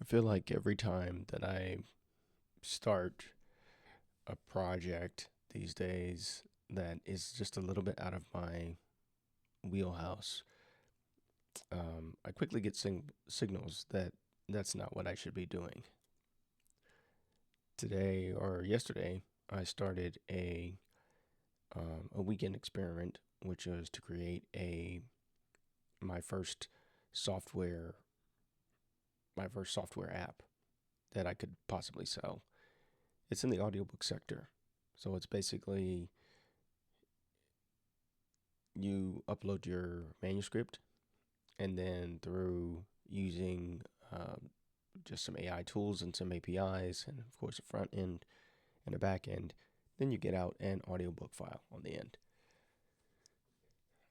I feel like every time that I start a project these days that is just a little bit out of my wheelhouse, I quickly get signals that that's not what I should be doing. Today or yesterday, I started a weekend experiment, which was to create a my first software my first software app that I could possibly sell. It's in the audiobook sector. So it's basically you upload your manuscript, and then through using just some AI tools and some APIs, and of course a front end and a back end, then you get out an audiobook file on the end.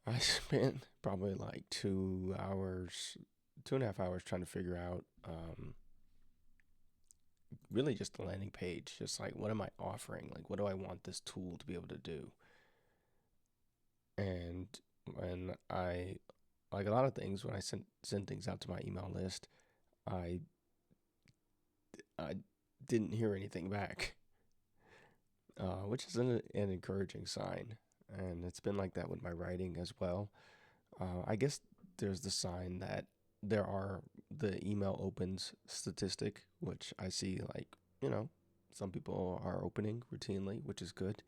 I spent probably like 2 hours, 2.5 hours trying to figure out really just the landing page. Just like, what am I offering? Like, what do I want this tool to be able to do? And when I like a lot of things, when I send things out to my email list, I I didn't hear anything back, which is an encouraging sign. And it's been like that with my writing as well. I guess there's the sign that there are the email opens statistic, which I see like, you know, some people are opening routinely, which is good,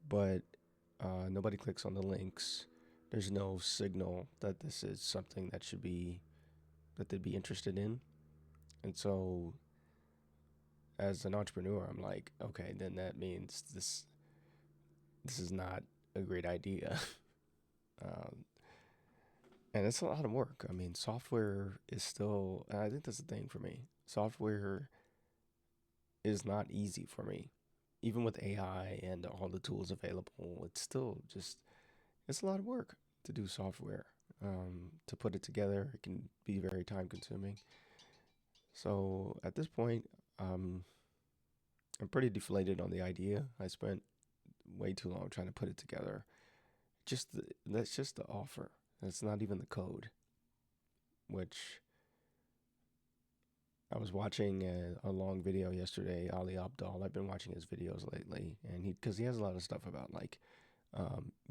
but nobody clicks on the links. There's no signal that this is something that they'd be interested in. And so as an entrepreneur, I'm like, okay, then that means this is not a great idea. um, and it's a lot of work. I mean, software is still, and I think that's the thing for me. Software is not easy for me. Even with AI and all the tools available, it's still just, it's a lot of work to do software. To put it together, it can be very time consuming. So at this point, um, I'm pretty deflated on the idea. I spent way too long trying to put it together. That's just the offer. That's not even the code, which I was watching a long video yesterday. Ali Abdaal. I've been watching his videos lately, and because he has a lot of stuff about like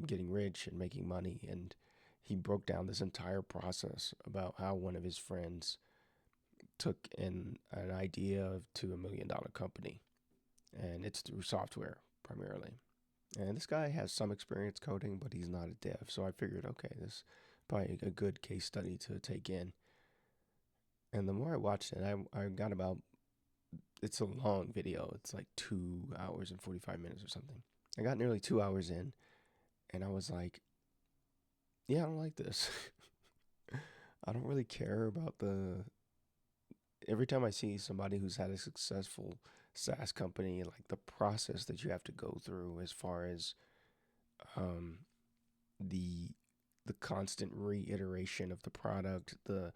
getting rich and making money, and he broke down this entire process about how one of his friends took an idea to $1 million company, and it's through software primarily. And this guy has some experience coding, but he's not a dev. So I figured, okay, this is probably a good case study to take in. And the more I watched it, I got about, it's a long video. It's like 2 hours and 45 minutes or something. I got nearly 2 hours in, and I was like, yeah, I don't like this. I don't really care about the. Every time I see somebody who's had a successful SaaS company, like the process that you have to go through as far as um, the the constant reiteration of the product, the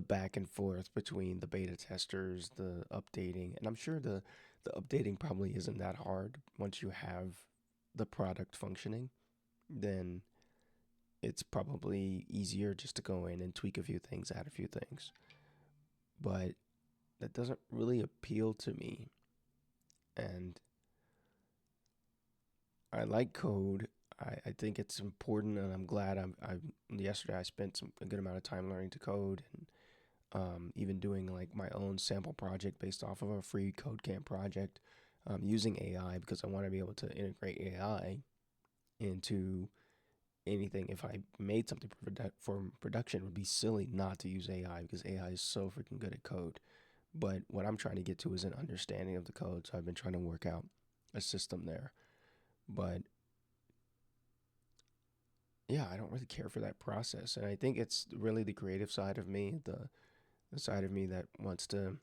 back and forth between the beta testers, the updating, and I'm sure the updating probably isn't that hard once you have the product functioning. Then it's probably easier just to go in and tweak a few things, add a few things. But that doesn't really appeal to me. And I like code. I think it's important, and I'm glad yesterday I spent a good amount of time learning to code, and even doing like my own sample project based off of a free CodeCamp project, using AI because I want to be able to integrate AI into anything. If I made something for production, it would be silly not to use AI because AI is so freaking good at code. But what I'm trying to get to is an understanding of the code. So I've been trying to work out a system there. But yeah, I don't really care for that process. And I think it's really the creative side of me, the side of me that wants to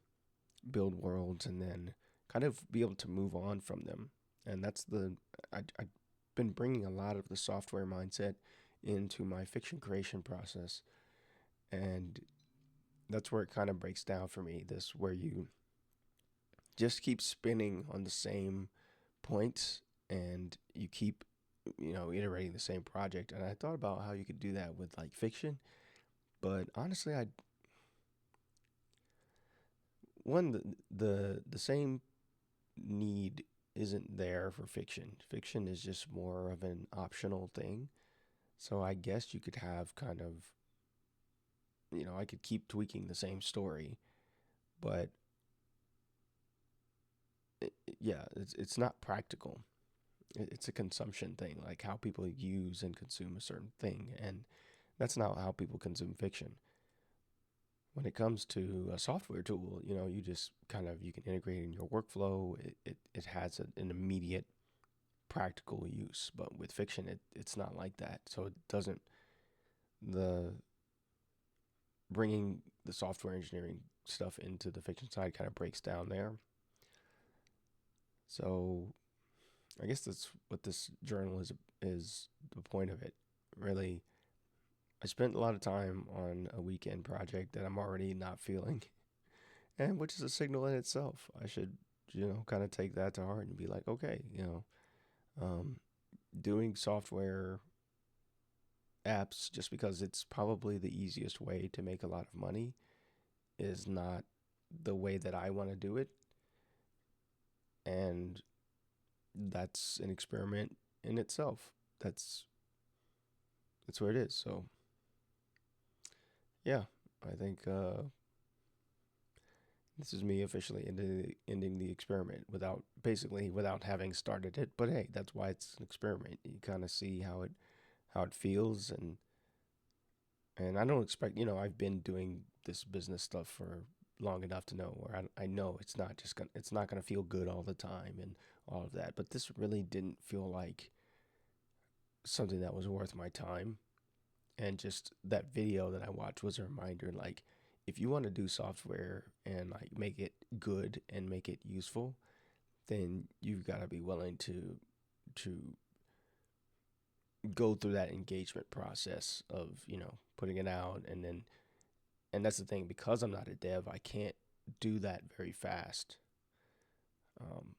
build worlds and then kind of be able to move on from them. And I've been bringing a lot of the software mindset into my fiction creation process. And that's where it kind of breaks down for me. This where you just keep spinning on the same points, and you keep, iterating the same project. And I thought about how you could do that with like fiction, but honestly, I one, the same need isn't there for fiction. Fiction is just more of an optional thing. So I guess you could have kind of, I could keep tweaking the same story, but yeah, it's not practical. It's a consumption thing, like how people use and consume a certain thing, and that's not how people consume fiction. When it comes to a software tool, you just kind of you can integrate it in your workflow. It has an immediate practical use, but with fiction, it's not like that. So it doesn't the bringing the software engineering stuff into the fiction side kind of breaks down there. So I guess that's what this journal is the point of it. Really, I spent a lot of time on a weekend project that I'm already not feeling, and which is a signal in itself. I should, kind of take that to heart and be like, okay, um, doing software apps just because it's probably the easiest way to make a lot of money is not the way that I want to do it. And that's an experiment in itself. That's that's where it is. So yeah, I think this is me officially ending the experiment without having started it. But hey, that's why it's an experiment. You kind of see how it feels, and I don't expect, I've been doing this business stuff for long enough to know where I know it's not gonna feel good all the time and all of that. But this really didn't feel like something that was worth my time. And just that video that I watched was a reminder, like, if you want to do software and like make it good and make it useful, then you've got to be willing to go through that engagement process of, putting it out. And that's the thing, because I'm not a dev, I can't do that very fast. um,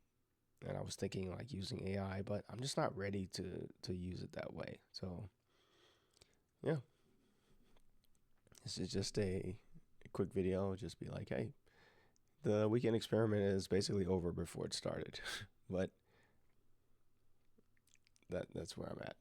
and I was thinking like using AI, but I'm just not ready to use it that way. So yeah, this is just a quick video. Just be like, hey, the weekend experiment is basically over before it started. But that's where I'm at.